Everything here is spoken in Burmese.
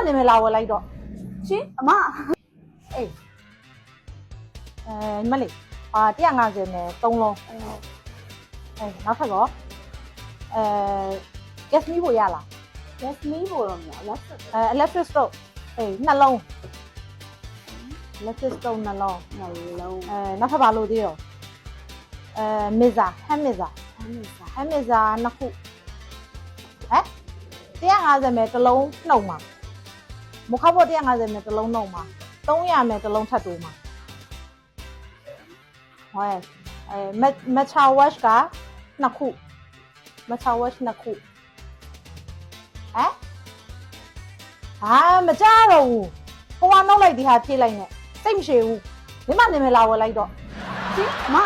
နေမလာဝယ်လိုက်တော့ ရှင်အမ အေးညီမလေး150နဲ့3လုံးအေးနောက်ထပ်တော့gas မီးဖို့ရလား လက်မီးပေါ်တော့မလားလက် electric stove အေး2လုံး electric stove 2လုံး နှလုံး နောက်ထပ်ပါလို့သေးရောmixer hand mixer အမေစာ hand mixer 2ခုဟမ်150မယ်တစ်လုံးနှုတ်မှာမခောက်ဖို့150မယ်တစ်လုံးနှုတ်မှာ300မယ်တစ်လုံးထပ်တိုးမှာဟဲ့matcha wash က2ခု matcha wash 2ခုမကြတော့ဘူးဟိုကနှုတ်လိုက်ဒီဟာဖြည့်လိုက်နဲ့စိတ်မရှိဘူးမိမနေမလာဝယ်လိုက်တော့ ရှင်အမ